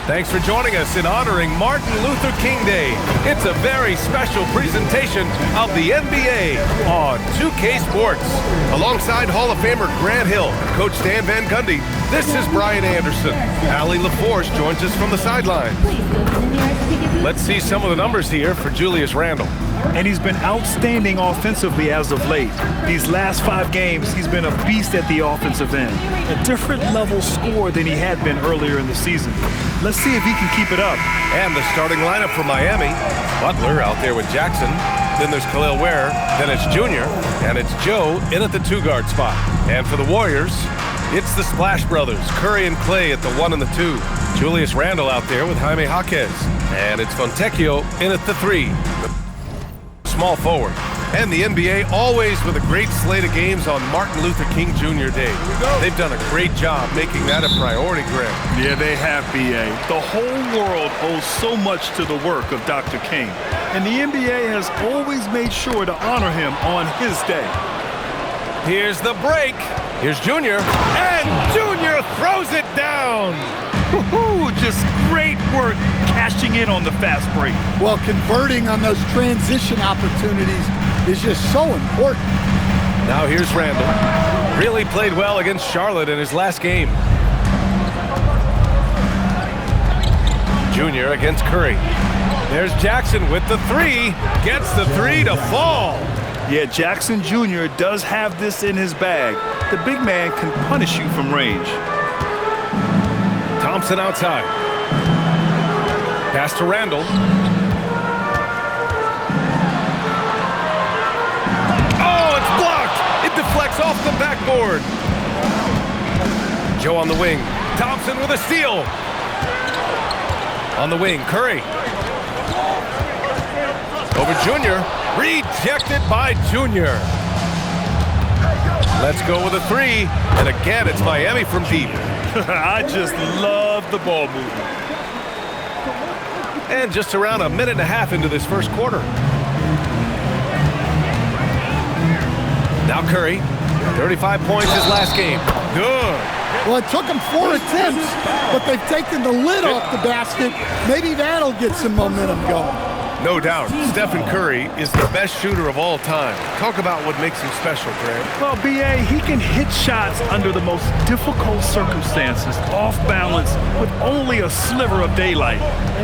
Thanks for joining us in honoring Martin Luther King Day. It's a very special presentation of the NBA on 2K Sports. Alongside Hall of Famer Grant Hill and Coach Stan Van Gundy, this is Brian Anderson. Allie LaForce joins us from the sideline. Let's see some of the numbers here for Julius Randle. And he's been outstanding offensively as of late. These last 5 games, he's been a beast at the offensive end. A different level score than he had been earlier in the season. Let's see if he can keep it up. And the starting lineup for Miami. Butler out there with Jackson. Then there's Khalil Ware. Then it's Junior. And it's Joe in at the 2-guard spot. And for the Warriors, it's the Splash Brothers, Curry and Clay at the 1 and the 2. Julius Randle out there with Jaime Jaquez. And it's Fontecchio in at the 3. Small forward. And the NBA always with a great slate of games on Martin Luther King Jr. Day. They've done a great job making that a priority, Greg. Yeah, they have, B.A. The whole world owes so much to the work of Dr. King. And the NBA has always made sure to honor him on his day. Here's the break. Here's Junior. And Junior throws it down. Woohoo! Just great work cashing in on the fast break. Well, converting on those transition opportunities is just so important. Now here's Randle. Really played well against Charlotte in his last game. Junior against Curry. There's Jackson with the 3. Gets the 3 to fall. Yeah, Jackson Jr. does have this in his bag. The big man can punish you from range. Thompson outside. Pass to Randle. Oh, it's blocked. It deflects off the backboard. Joe on the wing. Thompson with a steal. On the wing, Curry. Over Junior. Rejected by Junior. Let's go with a 3. And again, it's Miami from deep. I just love the ball movement. And just around a minute and a half into this first quarter. Now Curry, 35 points his last game. Good. Well, it took them 4 attempts, but they've taken the lid off the basket. Maybe that'll get some momentum going. No doubt, Stephen Curry is the best shooter of all time. Talk about what makes him special, Grant. Well, B.A., he can hit shots under the most difficult circumstances, off balance, with only a sliver of daylight.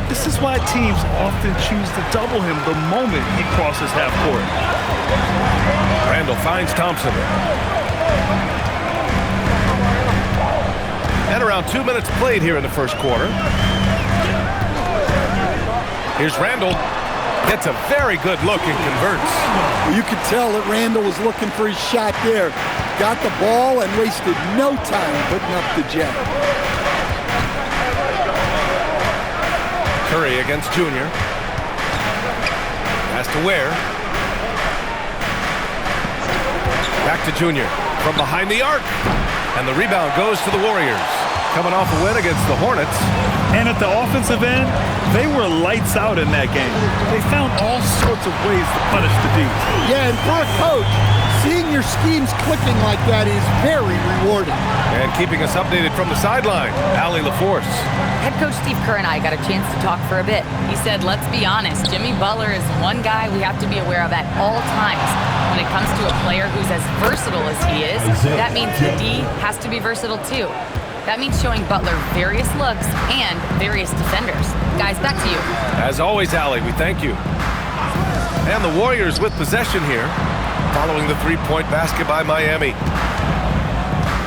This is why teams often choose to double him the moment he crosses half court. Randle finds Thompson. And around 2 minutes played here in the first quarter. Here's Randle. Gets a very good look and converts. You could tell that Randle was looking for his shot there. Got the ball and wasted no time putting up the jump. Curry against Junior. Pass to Ware. Back to Junior. From behind the arc. And the rebound goes to the Warriors. Coming off a win against the Hornets. And at the offensive end, they were lights out in that game. They found all sorts of ways to punish the D. Yeah, and for a coach, seeing your schemes clicking like that is very rewarding. And keeping us updated from the sideline, Allie LaForce. Head coach Steve Kerr and I got a chance to talk for a bit. He said, let's be honest, Jimmy Butler is one guy we have to be aware of at all times. When it comes to a player who's as versatile as he is, that means the D has to be versatile too. That means showing Butler various looks and various defenders. Guys, back to you. As always, Allie, we thank you. And the Warriors with possession here, following the 3-point basket by Miami.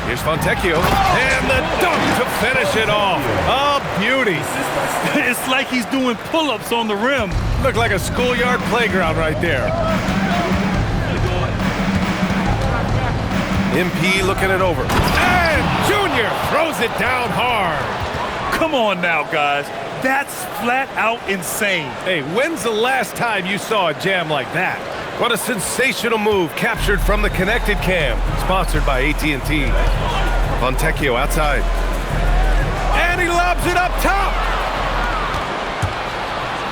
Here's Fontecchio, and the dunk to finish it off. A beauty. It's like he's doing pull-ups on the rim. Looked like a schoolyard playground right there. MP looking it over. And Junior throws it down hard. Come on now, guys. That's flat out insane. Hey, when's the last time you saw a jam like that? What a sensational move captured from the Connected Cam, sponsored by AT&T. Fontecchio outside. And he lobs it up top.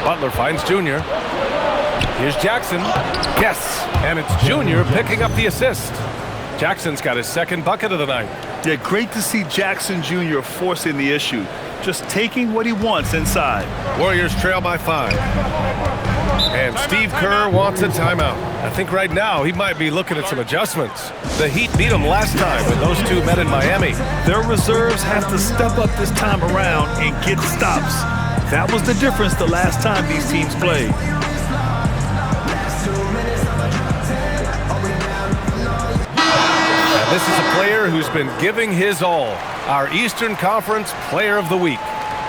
Butler finds Junior. Here's Jackson. Yes, and it's Junior picking up the assist. Jackson's got his second bucket of the night. Yeah, great to see Jackson Jr. forcing the issue. just taking what he wants inside. Warriors trail by 5. And Steve Kerr wants a timeout. I think right now he might be looking at some adjustments. The Heat beat them last time when those two met in Miami. Their reserves have to step up this time around and get stops. That was the difference the last time these teams played. And this is a player who's been giving his all. Our Eastern Conference Player of the Week.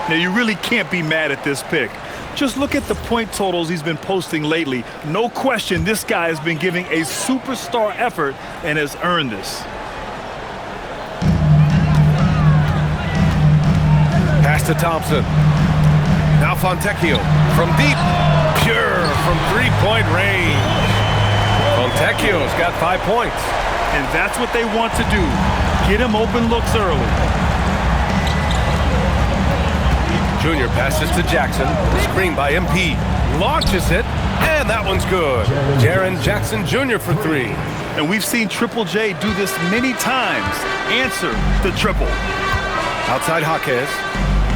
Now, you really can't be mad at this pick. Just look at the point totals he's been posting lately. No question, this guy has been giving a superstar effort and has earned this. Pass to Thompson. Now Fontecchio from deep. Pure from three-point range. Fontecchio's got 5 points. And that's what they want to do. Get him open looks early. Junior passes to Jackson. Screen by MP. Launches it. And that one's good. Jaren Jackson Jr. for 3. And we've seen Triple J do this many times. Answer the triple. Outside Jaquez.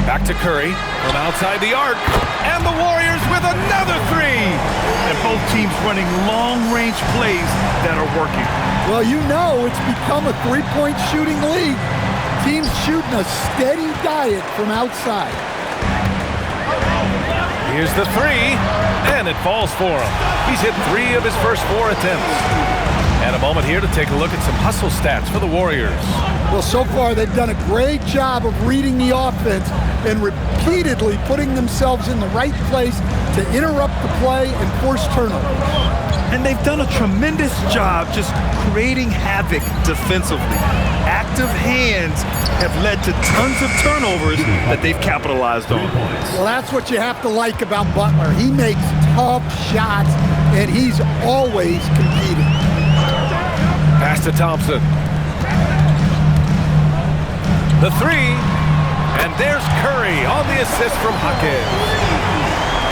Back to Curry. From outside the arc. And the Warriors with another 3. And both teams running long-range plays that are working. Well, you know it's become a three-point shooting league. Teams shooting a steady diet from outside. Here's the 3, and it falls for him. He's hit 3 of his first 4 attempts. And a moment here to take a look at some hustle stats for the Warriors. Well, so far they've done a great job of reading the offense and repeatedly putting themselves in the right place to interrupt the play and force turnovers. And they've done a tremendous job just creating havoc defensively. Active hands have led to tons of turnovers that they've capitalized on. Well, that's what you have to like about Butler. He makes tough shots, and he's always competing. Pass to Thompson. The 3, and there's Curry on the assist from Jaquez.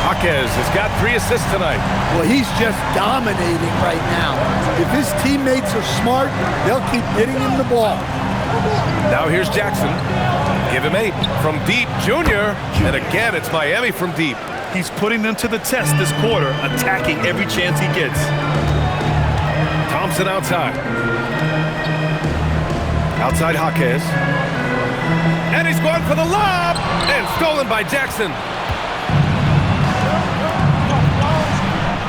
Jaquez has got 3 assists tonight. Well, he's just dominating right now. If his teammates are smart, they'll keep getting him the ball. Now here's Jackson. Give him 8 from deep. Junior. And again, it's Miami from deep. He's putting them to the test this quarter, attacking every chance he gets. Thompson outside. Outside Jaquez. And he's going for the lob. And stolen by Jackson.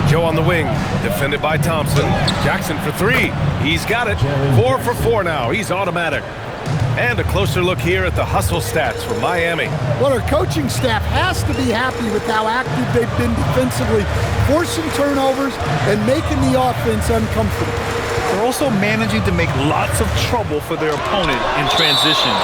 Joe on the wing, defended by Thompson. Jackson for 3. He's got it. 4 for 4 now. He's automatic. And a closer look here at the hustle stats for Miami. Well, our coaching staff has to be happy with how active they've been defensively, forcing turnovers and making the offense uncomfortable. They're also managing to make lots of trouble for their opponent in transition.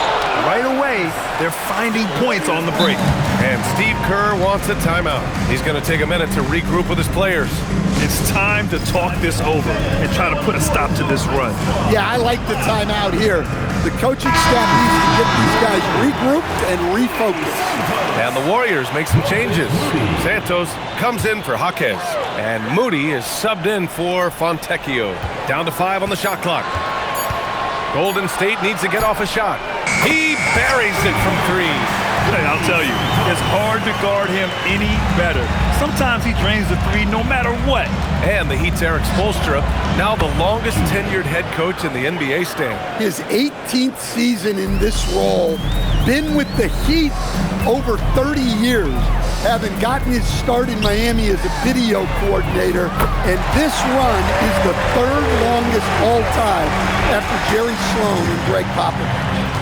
Right away, they're finding points on the break. And Steve Kerr wants a timeout. He's going to take a minute to regroup with his players. It's time to talk this over and try to put a stop to this run. Yeah, I like the timeout here. The coaching staff needs to get these guys regrouped and refocused. And the Warriors make some changes. Santos comes in for Jaquez. And Moody is subbed in for Fontecchio. Down to 5 on the shot clock. Golden State needs to get off a shot. He buries it from 3. Hey, I'll tell you, it's hard to guard him any better. Sometimes he drains the 3 no matter what. And the Heat's Eric Spoelstra, now the longest tenured head coach in the NBA stand. His 18th season in this role, been with the Heat over 30 years, having gotten his start in Miami as a video coordinator, and this run is the 3rd longest all time after Jerry Sloan and Greg Popovich.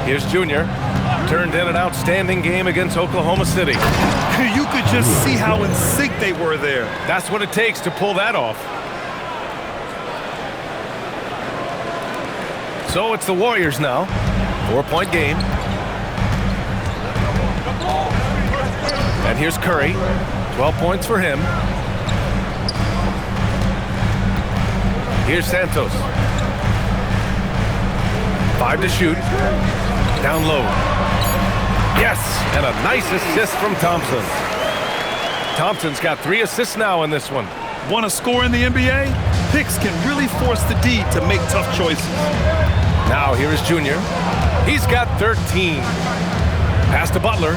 Here's Junior. Turned in an outstanding game against Oklahoma City. You could just see how in sync they were there. That's what it takes to pull that off. So it's the Warriors now. 4-point game. And here's Curry. 12 points for him. Here's Santos. 5 to shoot. Down low. Yes, and a nice assist from Thompson. Thompson's got 3 assists now in this one. Want to score in the NBA? Picks can really force the D to make tough choices. Now here is Junior. He's got 13. Pass to Butler.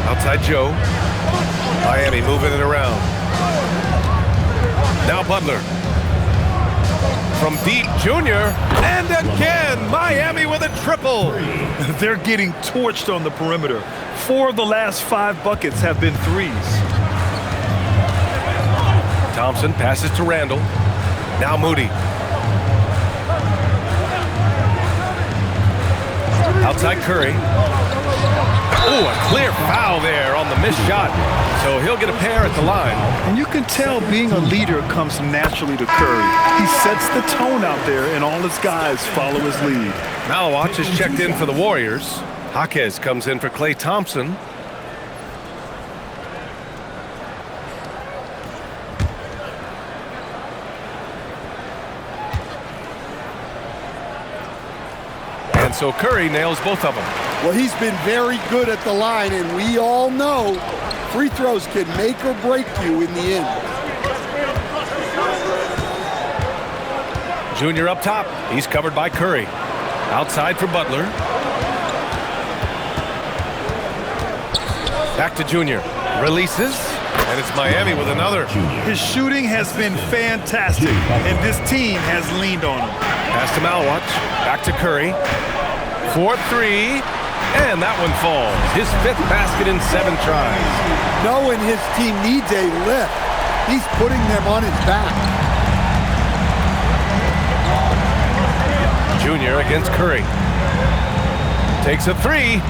Outside Joe. Miami moving it around. Now Butler. From deep, Junior. And again, Miami with a triple. They're getting torched on the perimeter. 4 of the last 5 buckets have been threes. Thompson passes to Randall. Now Moody. Outside Curry. Oh, a clear foul there on the missed shot. So he'll get a pair at the line. And you can tell being a leader comes naturally to Curry. He sets the tone out there, and all his guys follow his lead. Malawach is checked in for the Warriors. Jaquez comes in for Klay Thompson. And so Curry nails both of them. Well, he's been very good at the line, and we all know free throws can make or break you in the end. Junior up top. He's covered by Curry. Outside for Butler. Back to Junior. Releases. And it's Miami with another. His shooting has been fantastic, and this team has leaned on him. Pass to Malawach. Back to Curry. 4-3. And that one falls. His 5th basket in 7 tries. Knowing his team needs a lift, he's putting them on his back. Junior against Curry. Takes a 3.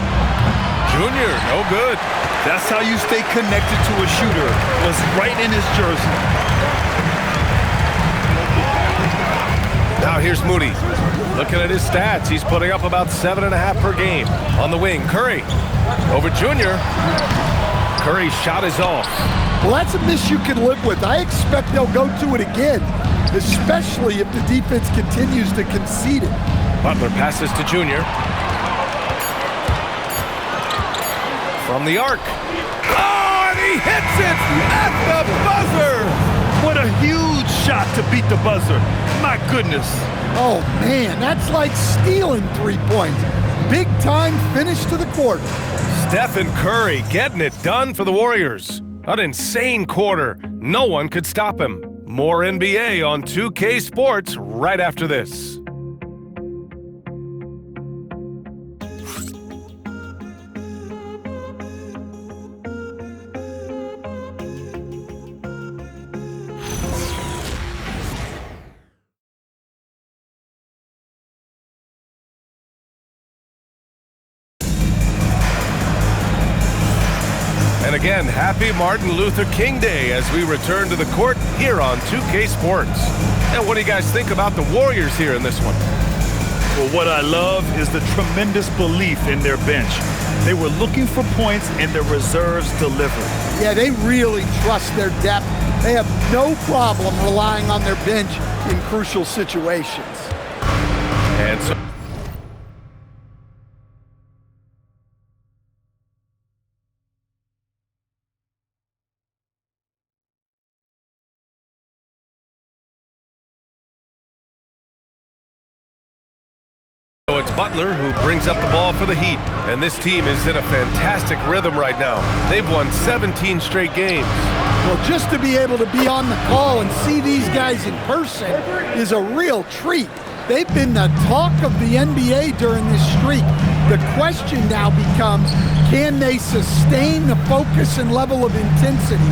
Junior, no good. That's how you stay connected to a shooter. Was right in his jersey. Now here's Moody. Looking at his stats, he's putting up about 7.5 per game. On the wing, Curry. Over Junior. Curry's shot is off. Well, that's a miss you can live with. I expect they'll go to it again, especially if the defense continues to concede it. Butler passes to Junior. From the arc. Oh, and he hits it at the buzzer! What a huge shot to beat the buzzer. My goodness. Oh, man, that's like stealing 3 points. Big time finish to the quarter. Stephen Curry getting it done for the Warriors. An insane quarter. No one could stop him. More NBA on 2K Sports right after this. And again, happy Martin Luther King Day as we return to the court here on 2K Sports. And what do you guys think about the Warriors here in this one? Well, what I love is the tremendous belief in their bench. They were looking for points, and their reserves delivered. Yeah, they really trust their depth. They have no problem relying on their bench in crucial situations. And so it's Butler who brings up the ball for the Heat. And this team is in a fantastic rhythm right now. They've won 17 straight games. Well, just to be able to be on the call and see these guys in person is a real treat. They've been the talk of the NBA during this streak. The question now becomes, can they sustain the focus and level of intensity?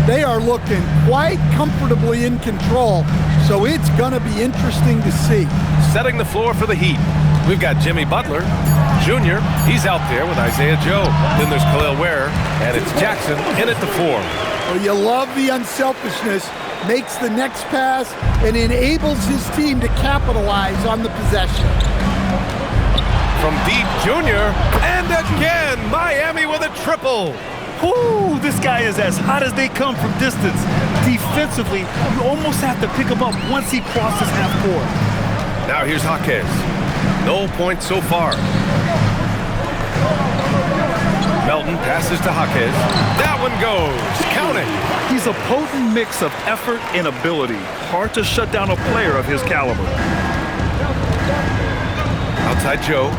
They are looking quite comfortably in control, so it's going to be interesting to see. Setting the floor for the Heat. We've got Jimmy Butler, Jr. He's out there with Isaiah Joe. Then there's Khalil Ware, and it's Jackson in at the 4. Well, you love the unselfishness, makes the next pass, and enables his team to capitalize on the possession. From deep, Jr. And again, Miami with a triple. Whoo, this guy is as hot as they come from distance. Defensively, you almost have to pick him up once he crosses half court. Now here's Jaquez. No points so far. Melton passes to Jaquez. That one goes. Count it. He's a potent mix of effort and ability. Hard to shut down a player of his caliber. Outside Joe.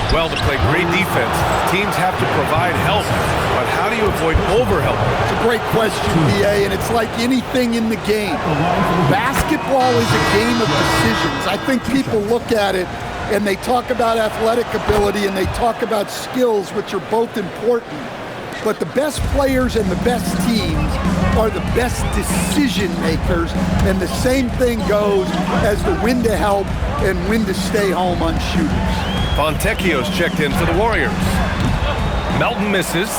Well, to play great defense, teams have to provide help. But how do you avoid overhelp? It's a great question, B.A., and it's like anything in the game. Basketball is a game of decisions. I think people look at it and they talk about athletic ability and they talk about skills, which are both important. But the best players and the best teams are the best decision makers, and the same thing goes as the when to help and when to stay home on shooters. Fontecchio's checked in for the Warriors. Melton misses.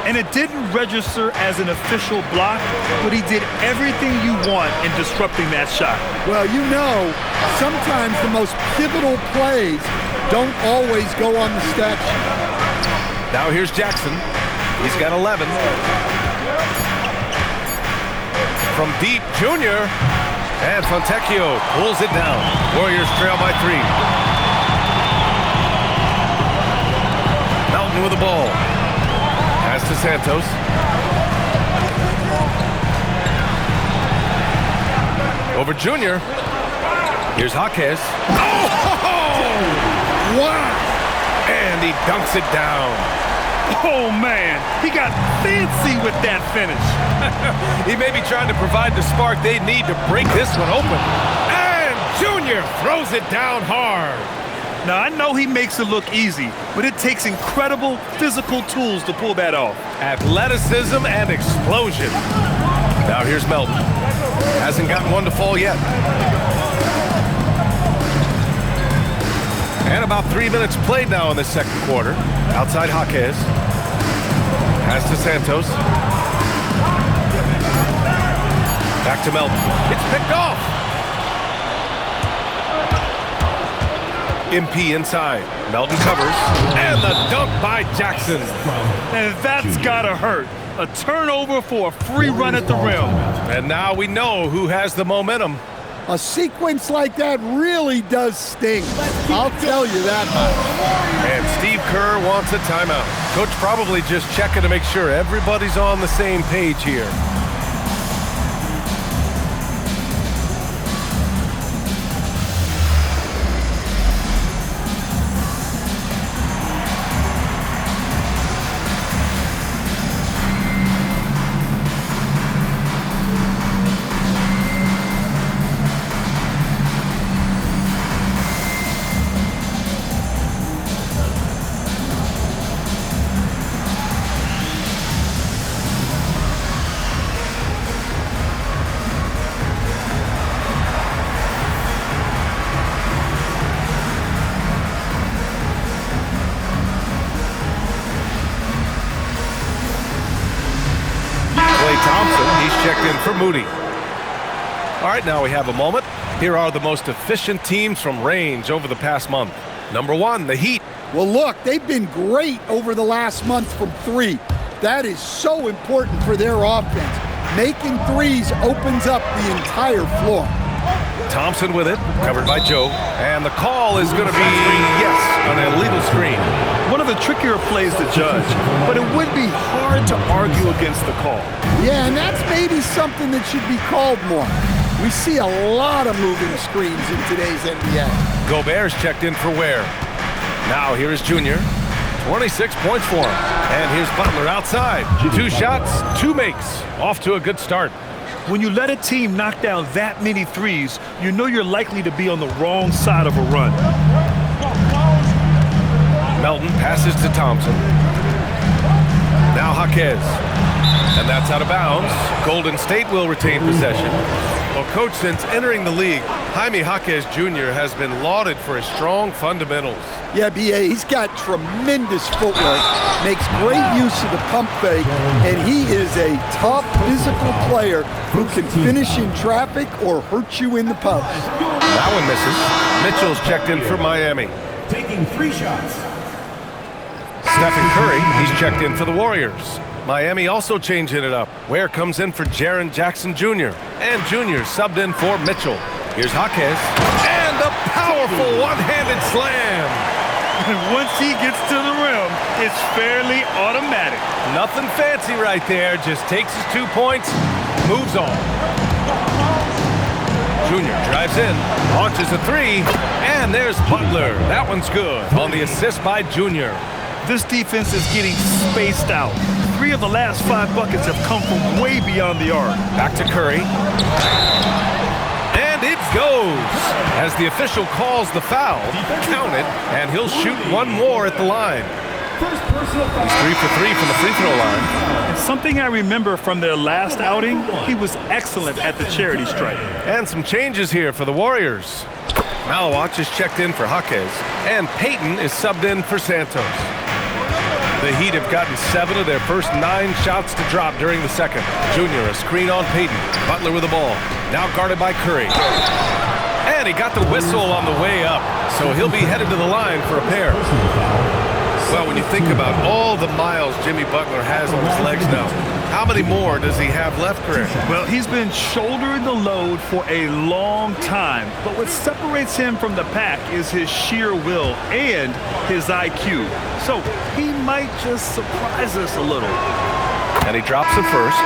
And it didn't register as an official block, but he did everything you want in disrupting that shot. Well, you know, sometimes the most pivotal plays don't always go on the stat sheet. Now here's Jackson. He's got 11. From deep, Junior. And Fontecchio pulls it down. Warriors trail by 3. Melton with the ball. Pass to Santos. Over Junior. Here's Jaquez. Oh! Wow! And he dunks it down. Oh, man, he got fancy with that finish. He may be trying to provide the spark they need to break this one open. And Junior throws it down hard. Now, I know he makes it look easy, but it takes incredible physical tools to pull that off. Athleticism and explosion. Now here's Melton. Hasn't gotten one to fall yet. And about 3 minutes played now in the second quarter. Outside Jaquez. Pass to Santos. Back to Melton. It's picked off. MP inside. Melton covers. And the dunk by Jackson. And that's gotta hurt. A turnover for a free run at the rim. And now we know who has the momentum. A sequence like that really does sting. I'll tell you that much. And Steve Kerr wants a timeout. Coach probably just checking to make sure everybody's on the same page here. Checked in for Moody. All right, now we have a moment. Here are the most efficient teams from range over the past month. Number 1, the Heat. Well, look, they've been great over the last month from 3. That is so important for their offense. Making threes opens up the entire floor. Thompson with it, covered by Joe. And the call is going to be, yes, an illegal screen. One of the trickier plays to judge, but it would be hard to argue against the call. Yeah, and that's maybe something that should be called more. We see a lot of moving screens in today's NBA. Gobert's checked in for Ware. Now here is Junior. 26 points for him. And here's Butler outside. 2 shots, 2 makes. Off to a good start. When you let a team knock down that many threes, you know you're likely to be on the wrong side of a run. Melton passes to Thompson. Now Jaquez. And that's out of bounds. Golden State will retain possession. Well, Coach, since entering the league, Jaime Jaquez Jr. has been lauded for his strong fundamentals. Yeah, B.A., he's got tremendous footwork, makes great use of the pump fake, and he is a tough physical player who can finish in traffic or hurt you in the post. That one misses. Mitchell's checked in for Miami. Taking 3 shots. Stephen Curry, he's checked in for the Warriors. Miami also changing it up. Ware comes in for Jaren Jackson Jr. And Jr. subbed in for Mitchell. Here's Jaquez. And a powerful one-handed slam. Once he gets to the rim, it's fairly automatic. Nothing fancy right there. Just takes his 2 points, moves on. Junior drives in, launches a three, and there's Butler. That one's good on the assist by Junior. This defense is getting spaced out. 3 of the last 5 buckets have come from way beyond the arc. Back to Curry. And it goes. As the official calls the foul, count it, and he'll shoot one more at the line. He's 3 for 3 from the free throw line. And something I remember from their last outing, he was excellent at the charity stripe. And some changes here for the Warriors. Malawach is checked in for Jaquez, and Payton is subbed in for Santos. The Heat have gotten 7 of their first 9 shots to drop during the second. Junior, a screen on Payton. Butler with the ball. Now guarded by Curry. And he got the whistle on the way up, so he'll be headed to the line for a pair. Well, when you think about all the miles Jimmy Butler has on his legs now, how many more does he have left, Chris? Well, he's been shouldering the load for a long time, but what separates him from the pack is his sheer will and his IQ. So he might just surprise us a little. And he drops it first.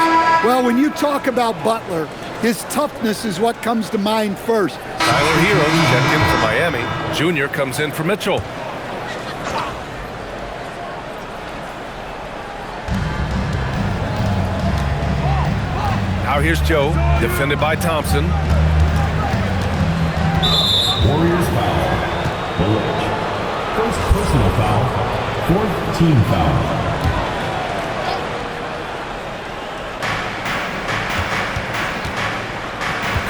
Well, when you talk about Butler, his toughness is what comes to mind first. Tyler Hero checked in for Miami. Junior comes in for Mitchell. Now here's Joe, defended by Thompson. Warriors foul. Village. First personal foul. 4th team foul.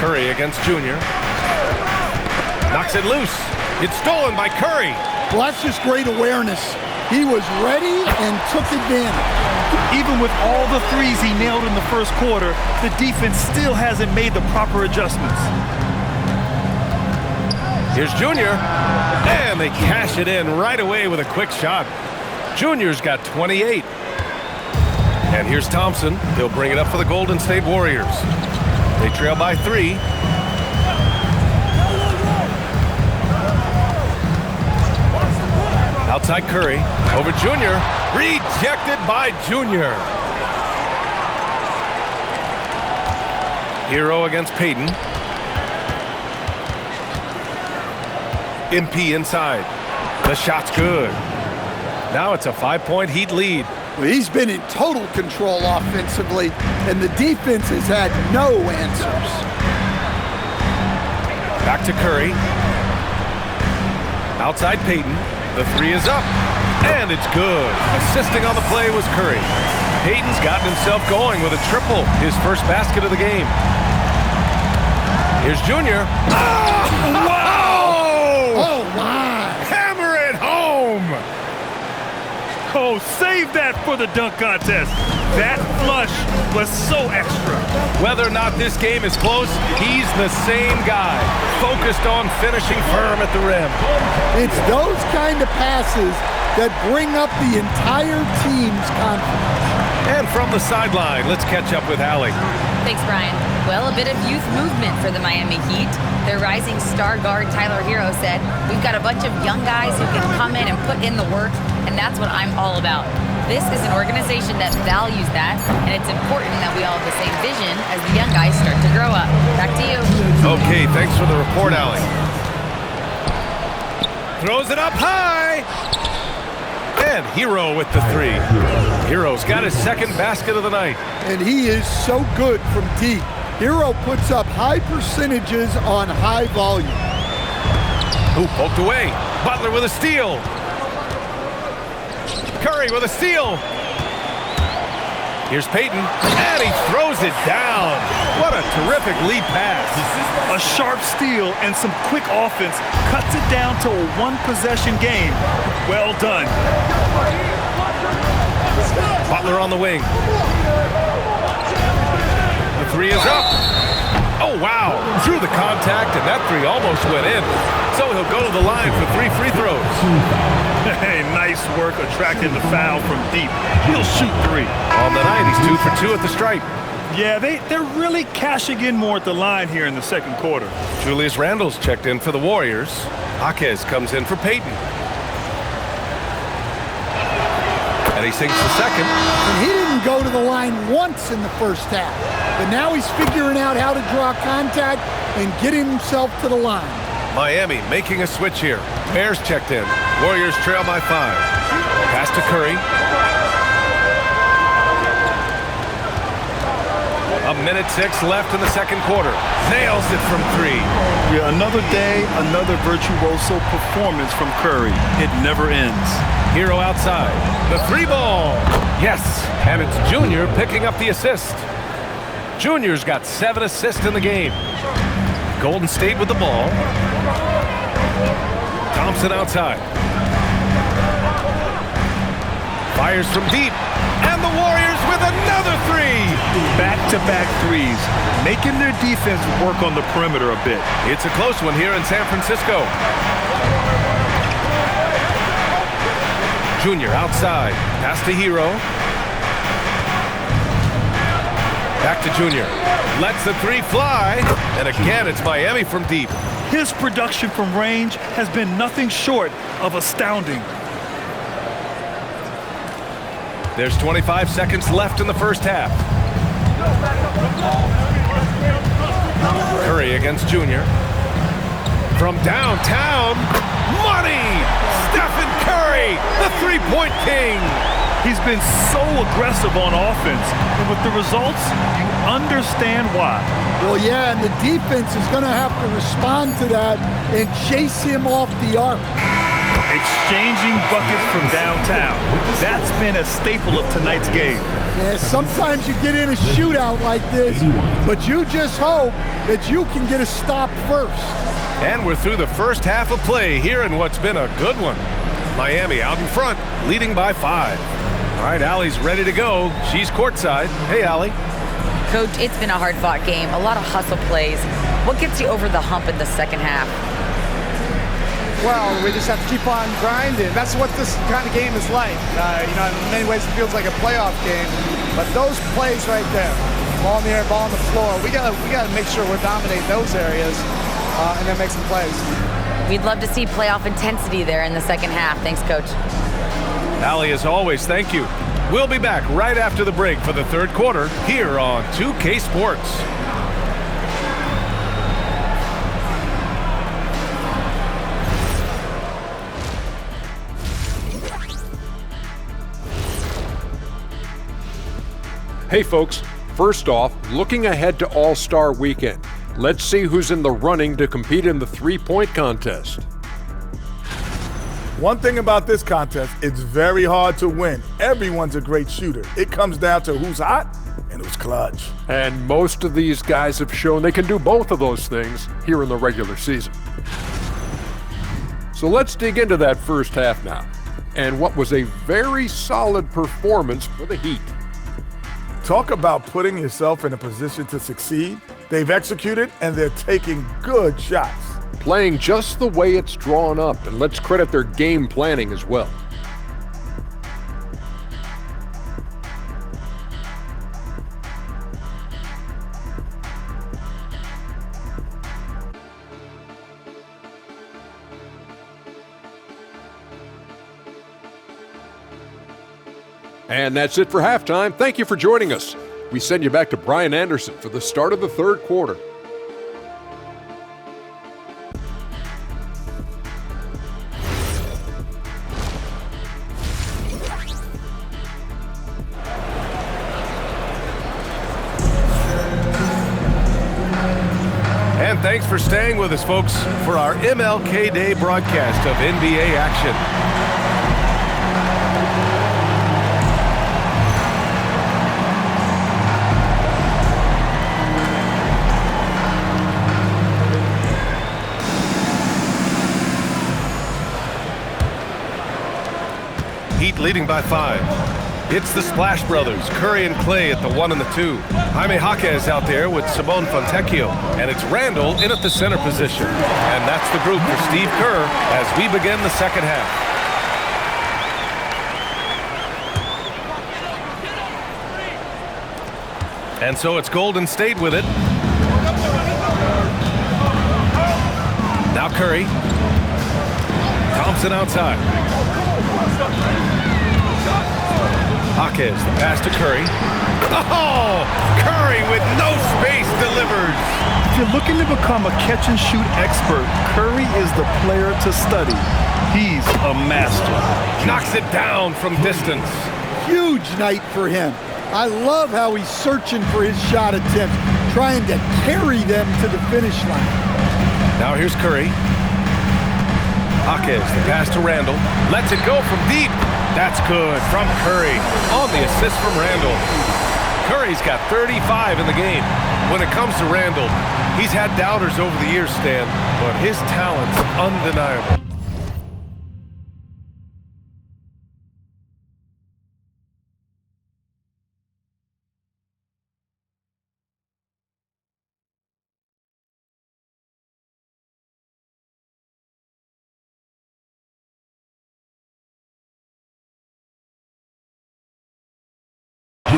Curry against Junior. Knocks it loose. It's stolen by Curry. Well, that's just great awareness. He was ready and took advantage. Even with all the threes he nailed in the first quarter, the defense still hasn't made the proper adjustments. Here's Junior, and they cash it in right away with a quick shot. Junior's got 28. And here's Thompson. He'll bring it up for the Golden State Warriors. They trail by 3. Outside Curry, over Junior, rejected by Junior. Hero against Payton. MP inside. The shot's good. Now it's a 5-point Heat lead. Well, he's been in total control offensively, and the defense has had no answers. Back to Curry. Outside Payton. The 3 is up, and it's good. Assisting on the play was Curry. Payton's gotten himself going with a triple, his first basket of the game. Here's Junior. Oh, wow! Oh, my! Hammer it home! Oh, save that for the dunk contest. That flush was so extra. Whether or not this game is close, he's the same guy, focused on finishing firm at the rim. It's those kind of passes that bring up the entire team's confidence. And from the sideline, let's catch up with Allie. Thanks, Brian. Well, a bit of youth movement for the Miami Heat. Their rising star guard, Tyler Hero, said, "We've got a bunch of young guys who can come in and put in the work, and that's what I'm all about." This is an organization that values that, and it's important that we all have the same vision as the young guys start to grow up. Back to you. Okay, thanks for the report, Allie. Throws it up high. And Hero with the 3. Hero's got his second basket of the night. And he is so good from deep. Hero puts up high percentages on high volume. Who poked away? Butler with a steal. Curry with a steal. Here's Payton, and he throws it down. What a terrific lead pass. A sharp steal and some quick offense cuts it down to a one-possession game. Well done. Butler on the wing. The 3 is up. Oh, wow. Through the contact, and that 3 almost went in. So he'll go to the line for 3 free throws. Hey, nice work attracting the foul from deep. He'll shoot 3. On the night, he's 2 for 2 at the stripe. Yeah, they're really cashing in more at the line here in the second quarter. Julius Randle's checked in for the Warriors. Jaquez comes in for Payton. And he sinks the second. And he didn't go to the line once in the first half. But now he's figuring out how to draw contact and getting himself to the line. Miami making a switch here. Bears checked in. Warriors trail by 5. Pass to Curry. A minute 6 left in the second quarter. Nails it from 3. Yeah, another day, another virtuoso performance from Curry. It never ends. Hero outside. The 3 ball. Yes, and it's Junior picking up the assist. Junior's got 7 assists in the game. Golden State with the ball. Thompson outside. Fires from deep. And the Warriors with another 3. Back-to-back threes, making their defense work on the perimeter a bit. It's a close one here in San Francisco. Junior outside. Pass to Hero. Back to Junior. Lets the 3 fly. And again, it's Miami from deep. His production from range has been nothing short of astounding. There's 25 seconds left in the first half. Curry against Junior. From downtown, money! Stephen Curry, the three-point king! He's been so aggressive on offense, and with the results, understand why. Well, yeah, and the defense is going to have to respond to that and chase him off the arc. Exchanging buckets from downtown. That's been a staple of tonight's game. Yeah, sometimes you get in a shootout like this, but you just hope that you can get a stop first. And we're through the first half of play here in what's been a good one. Miami out in front, leading by 5. All right, Allie's ready to go. She's courtside. Hey, Allie. Coach, it's been a hard-fought game, a lot of hustle plays. What gets you over the hump in the second half? Well, we just have to keep on grinding. That's what this kind of game is like. In many ways it feels like a playoff game, but those plays right there, ball in the air, ball on the floor, we gotta make sure we're dominating those areas and then make some plays. We'd love to see playoff intensity there in the second half. Thanks, Coach. Allie, as always, thank you. We'll be back right after the break for the third quarter here on 2K Sports. Hey folks, first off, looking ahead to All-Star Weekend. Let's see who's in the running to compete in the three-point contest. One thing about this contest, it's very hard to win. Everyone's a great shooter. It comes down to who's hot and who's clutch. And most of these guys have shown they can do both of those things here in the regular season. So let's dig into that first half now, and what was a very solid performance for the Heat. Talk about putting yourself in a position to succeed. They've executed, and they're taking good shots. Playing just the way it's drawn up, and let's credit their game planning as well. And that's it for halftime. Thank you for joining us. We send you back to Brian Anderson for the start of the third quarter. And thanks for staying with us, folks, for our MLK Day broadcast of NBA action. Heat leading by 5. It's the Splash Brothers, Curry and Clay at the 1 and the 2. Jaime Jaquez out there with Simone Fontecchio, and it's Randall in at the center position. And that's the group for Steve Kerr as we begin the second half. And so it's Golden State with it. Now Curry. Thompson outside. Jaquez, the pass to Curry. Oh, Curry with no space delivers. If you're looking to become a catch-and-shoot expert, Curry is the player to study. He's a master. Knocks it down from distance. Huge night for him. I love how he's searching for his shot attempts, trying to carry them to the finish line. Now here's Curry. Jaquez, the pass to Randall. Lets it go from deep. That's good from Curry on the assist from Randall. Curry's got 35 in the game. When it comes to Randall, he's had doubters over the years, Stan, but his talent's undeniable.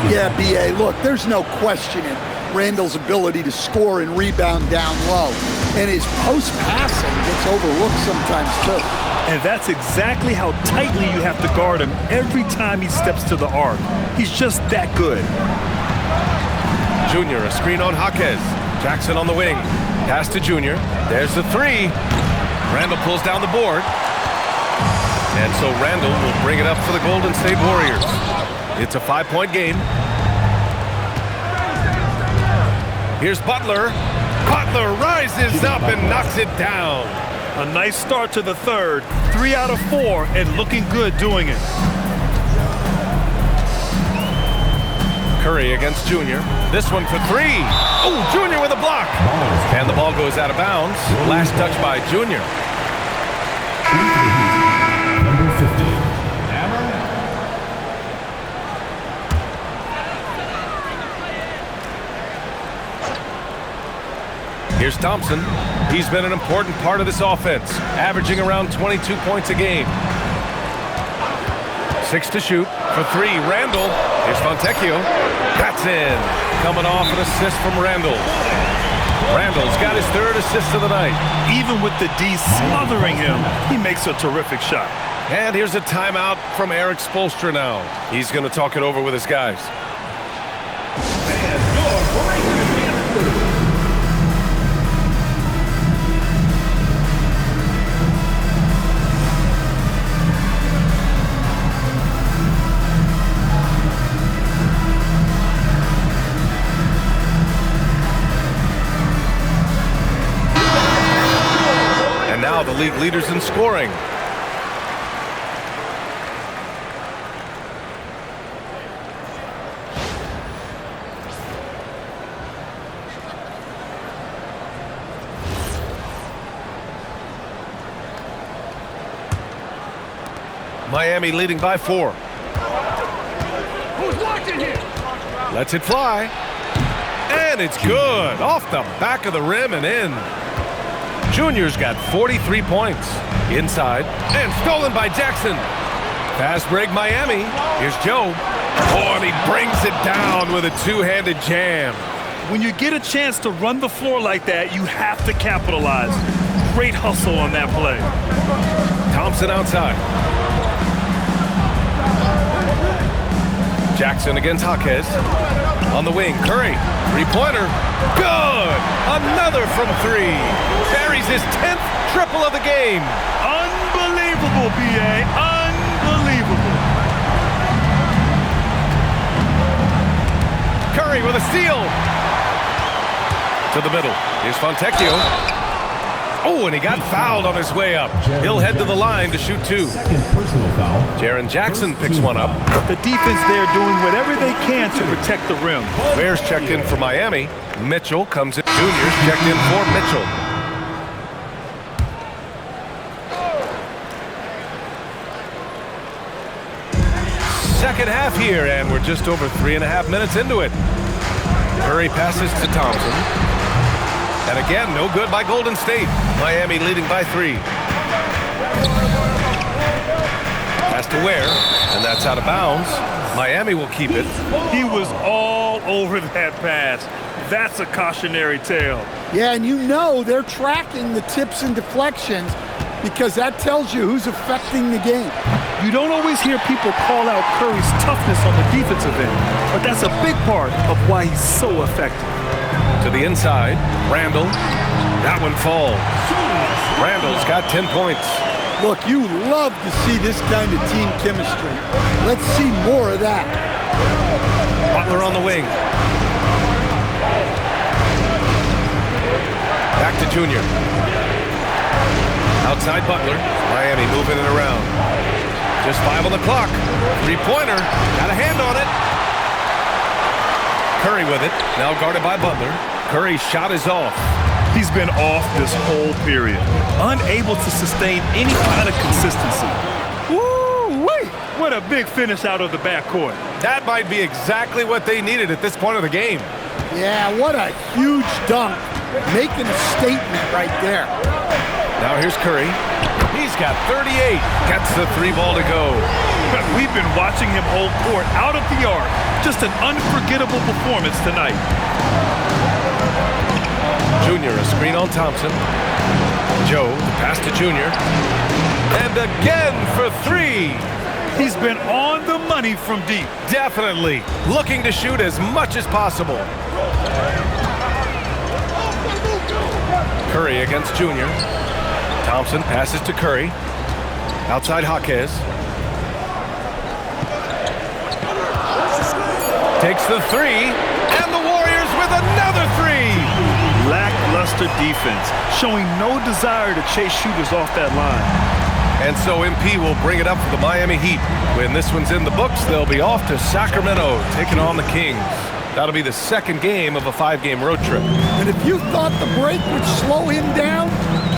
Yeah, B.A., look, there's no questioning Randall's ability to score and rebound down low. And his post passing gets overlooked sometimes, too. And that's exactly how tightly you have to guard him every time he steps to the arc. He's just that good. Junior, a screen on Jaquez. Jackson on the wing. Pass to Junior. There's the three. Randall pulls down the board. And so Randall will bring it up for the Golden State Warriors. It's a 5-point game. Here's Butler. Butler rises up and knocks it down. A nice start to the third. 3 out of 4 and looking good doing it. Curry against Junior. This one for 3. Oh, Junior with a block. And the ball goes out of bounds. Last touch by Junior. Number 50. Here's Thompson. He's been an important part of this offense, averaging around 22 points a game. 6 to shoot for 3. Randall. Here's Fontecchio. That's in. Coming off an assist from Randall. Randall's got his 3rd assist of the night. Even with the D smothering him, he makes a terrific shot. And here's a timeout from Eric Spoelstra now. He's going to talk it over with his guys. The league leaders in scoring. Miami leading by 4. Who's watching here? Lets it fly. And it's good. Off the back of the rim and in. Junior's got 43 points. Inside. And stolen by Jackson. Fast break Miami. Here's Joe. Oh, and he brings it down with a two-handed jam. When you get a chance to run the floor like that, you have to capitalize. Great hustle on that play. Thompson outside. Jackson against Jaquez. On the wing, Curry. Three-pointer. Good! Another from 3. Buries his 10th triple of the game. Unbelievable, B.A. Unbelievable. Curry with a steal. To the middle. Here's Fontecchio. Oh, and he got fouled on his way up. He'll head to the line to shoot 2. Second personal foul. Jaren Jackson picks one up. The defense there doing whatever they can to protect the rim. Bears checked in for Miami. Mitchell comes in. Junior's checked in for Mitchell. Second half here, and we're just over 3.5 minutes into it. Curry passes to Thompson. And again, no good by Golden State. Miami leading by 3. Pass to Ware, and that's out of bounds. Miami will keep it. He was all over that pass. That's a cautionary tale. Yeah, and you know they're tracking the tips and deflections because that tells you who's affecting the game. You don't always hear people call out Curry's toughness on the defensive end. but that's a big part of why he's so effective. To the inside, Randall. That one falls. Randall's got 10 points. Look, you love to see this kind of team chemistry. Let's see more of that. Butler on the wing. Back to Junior. Outside Butler. Miami moving it around. Just 5 on the clock. Three-pointer. Got a hand on it. Curry with it. Now guarded by Butler. Curry's shot is off. He's been off this whole period, unable to sustain any kind of consistency. Woo-wee! What a big finish out of the backcourt. That might be exactly what they needed at this point of the game. Yeah, what a huge dunk. Making a statement right there. Now here's Curry. He's got 38. Gets the 3 ball to go. We've been watching him hold court out of the arc. Just an unforgettable performance tonight. Junior, a screen on Thompson. Joe, the pass to Junior. And again for 3. He's been on the money from deep. Definitely. Looking to shoot as much as possible. Curry against Junior. Thompson passes to Curry. Outside Jaquez. Takes the 3. And the Warriors with another 3. Lackluster defense, showing no desire to chase shooters off that line. And so MP will bring it up for the Miami Heat. When this one's in the books, they'll be off to Sacramento, taking on the Kings. That'll be the second game of a 5-game road trip. And if you thought the break would slow him down,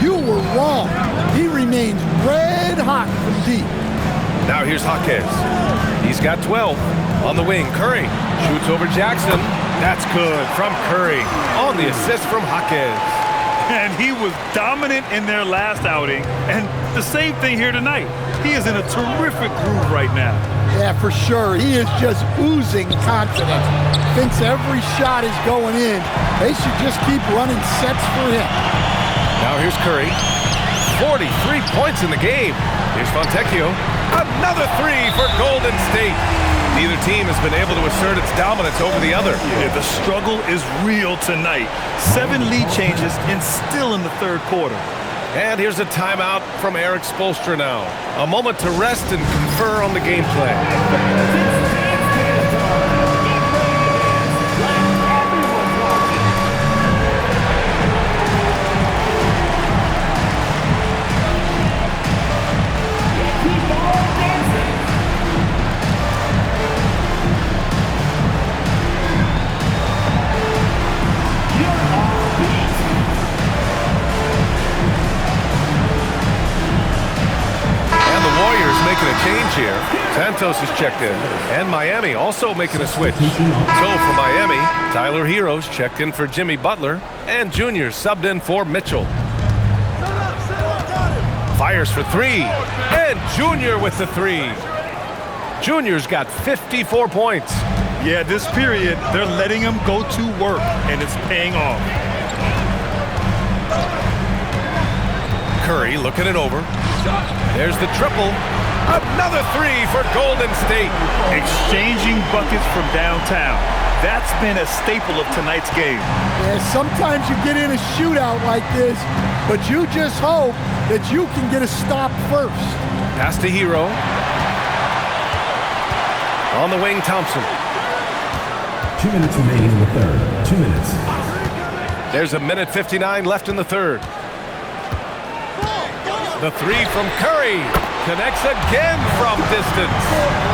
you were wrong. He remains red hot from deep. Now here's Jaquez. He's got 12. On the wing, Curry shoots over Jackson. That's good from Curry on the assist from Jaquez. And he was dominant in their last outing, and the same thing here tonight. He is in a terrific groove right now. Yeah, for sure. He is just oozing confidence. Thinks every shot is going in. They should just keep running sets for him. Now here's Curry. 43 points in the game. Here's Fontecchio. Another 3 for Golden State. Neither team has been able to assert its dominance over the other. Yeah, the struggle is real tonight. 7 lead changes and still in the third quarter. And here's a timeout from Eric Spoelstra now. A moment to rest and confer on the game plan. Making a change here. Santos is checked in. And Miami also making a switch. So for Miami, Tyler Hero's checked in for Jimmy Butler. And Junior subbed in for Mitchell. Fires for 3. And Junior with the 3. Junior's got 54 points. Yeah, this period, they're letting him go to work, and it's paying off. Curry looking it over. There's the triple. Another 3 for Golden State. Exchanging buckets from downtown. That's been a staple of tonight's game. Yeah, sometimes you get in a shootout like this, but you just hope that you can get a stop first. Pass to Hero. On the wing, Thompson. 2 minutes remaining in the third. 2 minutes. There's a minute 59 left in the third. The 3 from Curry. Connects again from distance.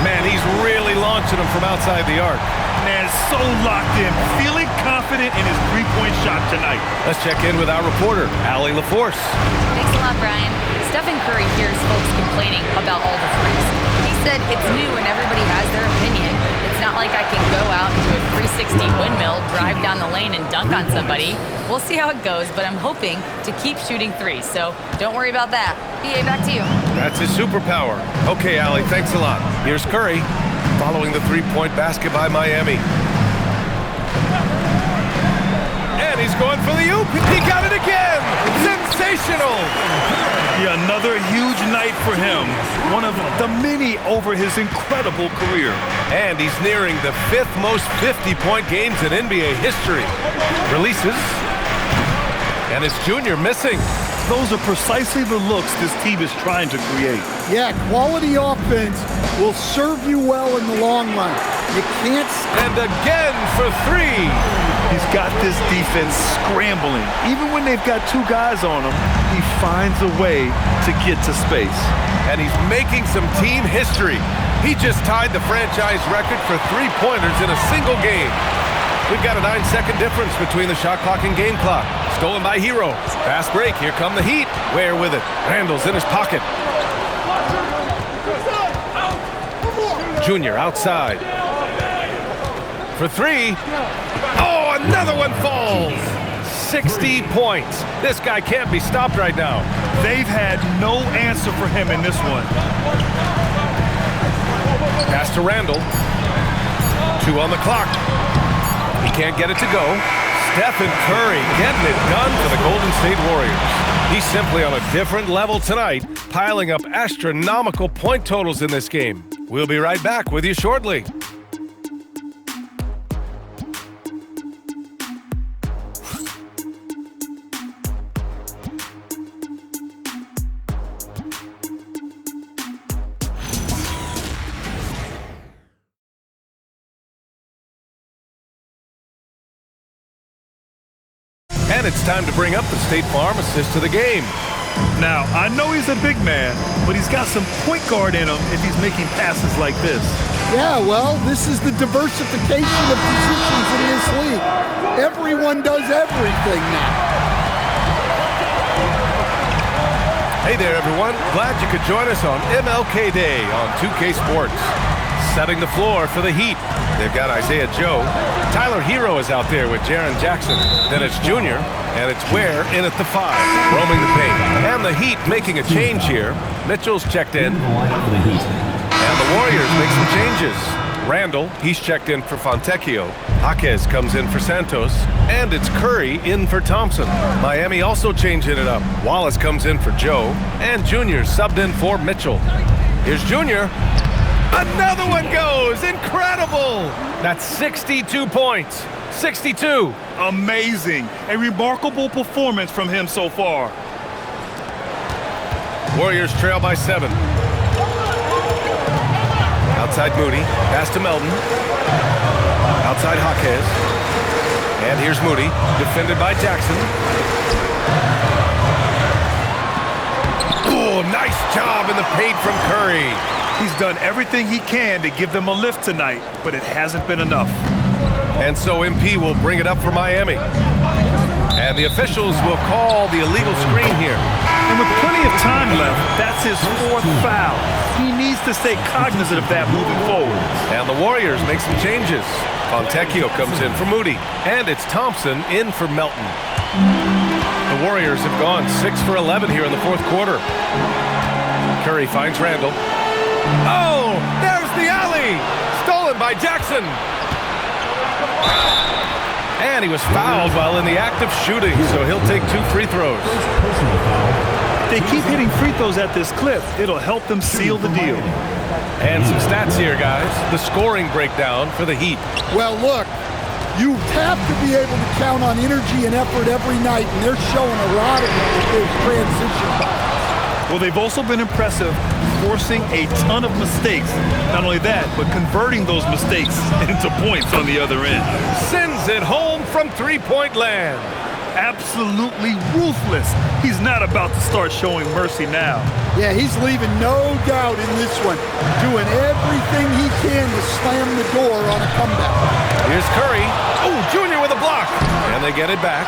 Man, he's really launching them from outside the arc. Man, so locked in, feeling confident in his three-point shot tonight. Let's check in with our reporter, Allie LaForce. Thanks a lot, Brian. Stephen Curry hears folks complaining about all the threes. He said it's new and everybody has their opinion. It's not like I can go out and do a 360 windmill, drive down the lane and dunk on somebody. We'll see how it goes, but I'm hoping to keep shooting threes, so don't worry about that. BA, back to you. That's his superpower. Okay, Allie, thanks a lot. Here's Curry, following the three-point basket by Miami. And he's going for alley-oop. He got it again. Sensational. Yeah, another huge night for him. One of the many over his incredible career. And he's nearing the 5th most 50-point games in NBA history. Releases. And it's Junior missing. Those are precisely the looks this team is trying to create. Yeah, quality offense will serve you well in the long run. You can't... And again for 3. He's got this defense scrambling. Even when they've got 2 guys on him, he finds a way to get to space. And he's making some team history. He just tied the franchise record for 3-pointers in a single game. We've got a 9-second difference between the shot clock and game clock. Stolen by Hero. Fast break. Here come the Heat. Ware with it. Randall's in his pocket. Junior outside. For 3. Oh, another one falls. 60 points. This guy can't be stopped right now. They've had no answer for him in this one. Pass to Randall. 2 on the clock. He can't get it to go. Stephen Curry getting it done for the Golden State Warriors. He's simply on a different level tonight, piling up astronomical point totals in this game. We'll be right back with you shortly. And it's time to bring up the State Farm assist to the game. Now, I know he's a big man, but he's got some point guard in him if he's making passes like this. Yeah, well, this is the diversification of positions in this league. Everyone does everything now. Hey there, everyone. Glad you could join us on MLK Day on 2K Sports. Setting the floor for the Heat. They've got Isaiah Joe. Tyler Hero is out there with Jaren Jackson. Then it's Junior, and it's Ware in at the 5, roaming the paint. And the Heat making a change here. Mitchell's checked in. And the Warriors make some changes. Randall, he's checked in for Fontecchio. Jaquez comes in for Santos. And it's Curry in for Thompson. Miami also changing it up. Wallace comes in for Joe. And Junior subbed in for Mitchell. Here's Junior. Another one goes! Incredible! That's 62 points. 62. Amazing. A remarkable performance from him so far. Warriors trail by 7. Outside Moody. Pass to Melton. Outside Jaquez. And here's Moody. Defended by Jackson. Oh, nice job in the paint from Curry. He's done everything he can to give them a lift tonight, but it hasn't been enough. And so MP will bring it up for Miami. And the officials will call the illegal screen here. And with plenty of time left, that's his 4th foul. He needs to stay cognizant of that moving forward. And the Warriors make some changes. Fontecchio comes in for Moody. And it's Thompson in for Melton. The Warriors have gone 6 for 11 here in the 4th quarter. Curry finds Randall. Oh, there's the alley! Stolen by Jackson. And he was fouled while in the act of shooting, so he'll take 2 free throws. If they keep hitting free throws at this clip, it'll help them seal the deal. And some stats here, guys. The scoring breakdown for the Heat. Well, look, you have to be able to count on energy and effort every night, and they're showing a lot of it with those transition. Well, they've also been impressive, forcing a ton of mistakes. Not only that, but converting those mistakes into points on the other end. Sends it home from three-point land. Absolutely ruthless. He's not about to start showing mercy now. Yeah, he's leaving no doubt in this one. Doing everything he can to slam the door on a comeback. Here's Curry. Oh, Junior with a block. And they get it back.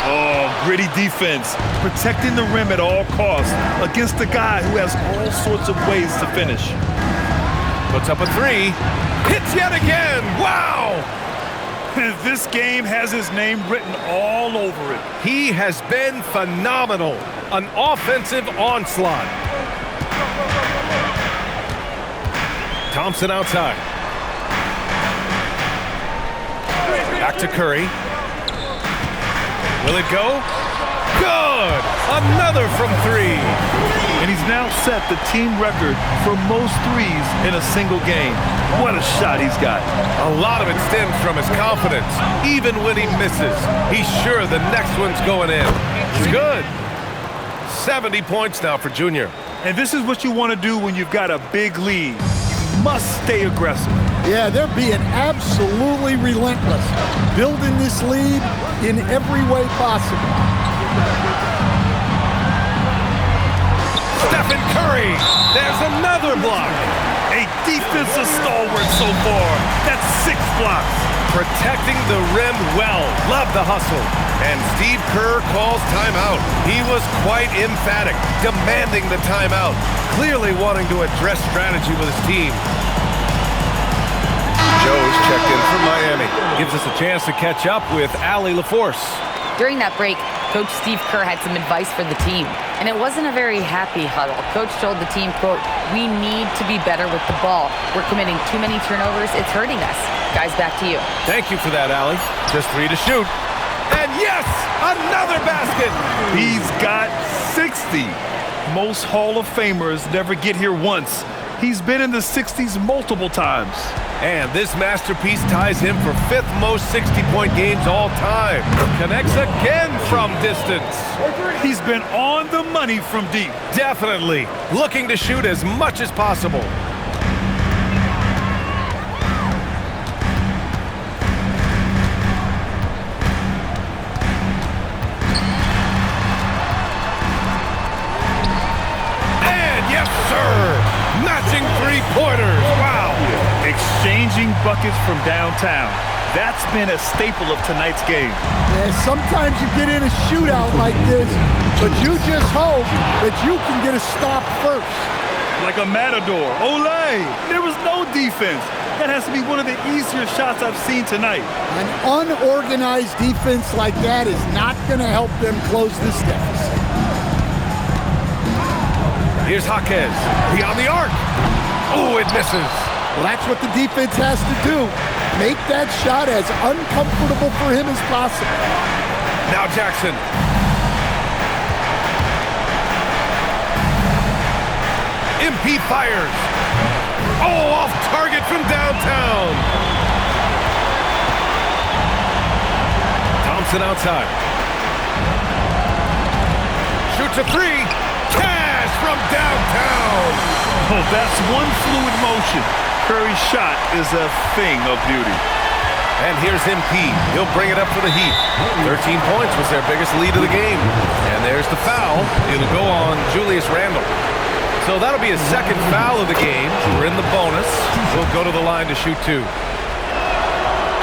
Oh, gritty defense, protecting the rim at all costs against a guy who has all sorts of ways to finish. Puts up a 3, hits yet again, wow! This game has his name written all over it. He has been phenomenal, an offensive onslaught. Thompson outside. Will it go? Good! Another from 3. And he's now set the team record for most threes in a single game. What a shot he's got. A lot of it stems from his confidence. Even when he misses, he's sure the next one's going in. It's good. 70 points now for Junior. And this is what you want to do when you've got a big lead. You must stay aggressive. Yeah, they're being absolutely relentless, building this lead in every way possible. Stephen Curry, there's another block. A defensive stalwart so far. That's 6 blocks. Protecting the rim well. Love the hustle. And Steve Kerr calls timeout. He was quite emphatic, demanding the timeout, clearly wanting to address strategy with his team. Joe's checked in from Miami. Gives us a chance to catch up with Allie LaForce. During that break, Coach Steve Kerr had some advice for the team, and it wasn't a very happy huddle. Coach told the team, quote, "We need to be better with the ball. We're committing too many turnovers. It's hurting us." Guys, back to you. Thank you for that, Allie. Just 3 to shoot. And yes, another basket. He's got 60. Most Hall of Famers never get here once. He's been in the 60s multiple times. And this masterpiece ties him for 5th most 60-point games all time. Connects again from distance. He's been on the money from deep. Definitely. Looking to shoot as much as possible. And yes, sir! Matching 3-pointers. Wow! Exchanging buckets from downtown. That's been a staple of tonight's game. Yeah, sometimes you get in a shootout like this, but you just hope that you can get a stop first. Like a matador. Olay! There was no defense. That has to be one of the easier shots I've seen tonight. An unorganized defense like that is not going to help them close this deficit. Here's Jaquez. Beyond the arc. Oh, it misses. Well, that's what the defense has to do. Make that shot as uncomfortable for him as possible. Now Jackson. MP fires. Oh, off target from downtown. Thompson outside. Shoots a 3. Cash from downtown. Oh, that's one fluid motion. Curry's shot is a thing of beauty. And here's MP. He'll bring it up for the Heat. 13 points was their biggest lead of the game. And there's the foul. It'll go on Julius Randle. So that'll be his 2nd foul of the game. We're in the bonus. We'll go to the line to shoot 2.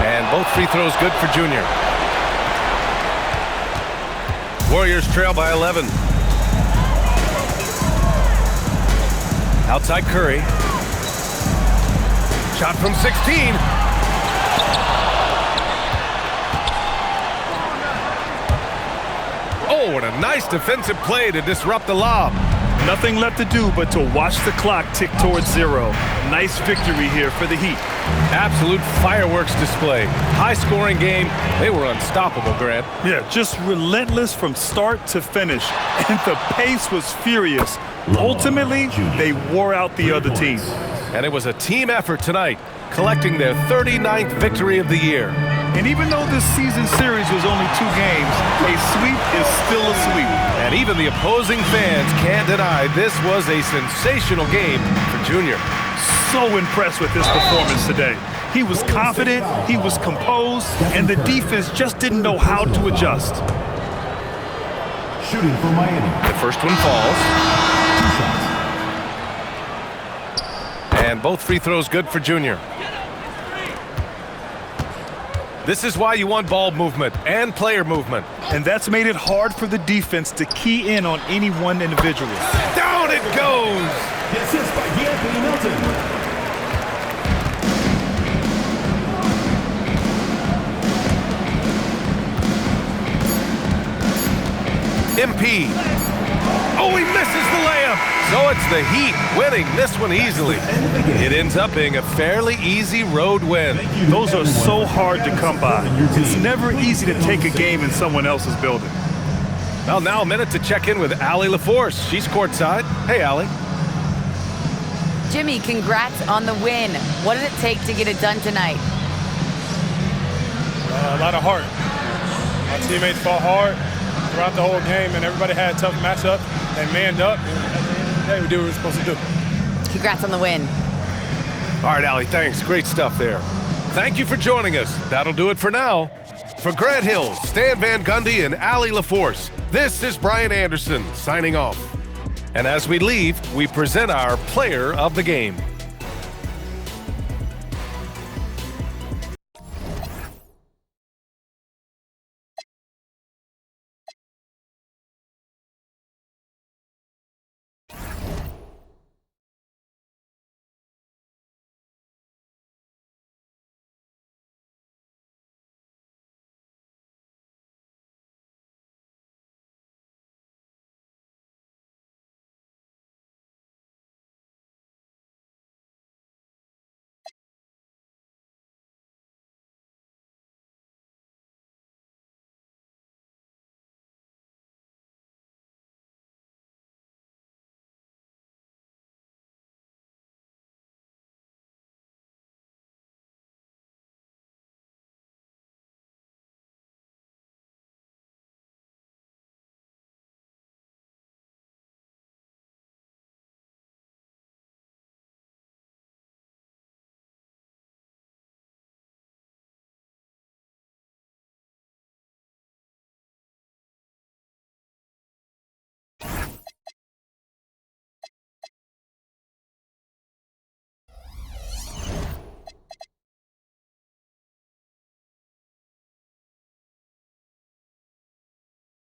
And both free throws good for Junior. Warriors trail by 11. Outside Curry. Shot from 16. Oh, and a nice defensive play to disrupt the lob. Nothing left to do but to watch the clock tick towards 0. Nice victory here for the Heat. Absolute fireworks display. High-scoring game. They were unstoppable, Grant. Yeah, just relentless from start to finish. And the pace was furious. Ultimately, they wore out the other team. And it was a team effort tonight, collecting their 39th victory of the year. And even though this season series was only 2 games, a sweep is still a sweep. And even the opposing fans can't deny this was a sensational game for Junior. So impressed with his performance today. He was confident, he was composed, and the defense just didn't know how to adjust. Shooting for Miami. The first one falls. And both free throws good for Junior. This is why you want ball movement and player movement. And that's made it hard for the defense to key in on any one individual. Down it goes! The assist by D'Anthony Melton. MP. Oh, he misses the layup. So it's the Heat winning this one easily. It ends up being a fairly easy road win. Those are so hard to come by. It's never easy to take a game in someone else's building. Well, now a minute to check in with Allie LaForce. She's courtside. Hey, Allie. Jimmy, congrats on the win. What did it take to get it done tonight? A lot of heart. My teammates fought hard throughout the whole game, and everybody had a tough matchup. They manned up, and at the end of the day, we did what we were supposed to do. Congrats on the win. All right, Allie, thanks. Great stuff there. Thank you for joining us. That'll do it for now. For Grant Hill, Stan Van Gundy, and Allie LaForce, this is Brian Anderson signing off. And as we leave, we present our player of the game.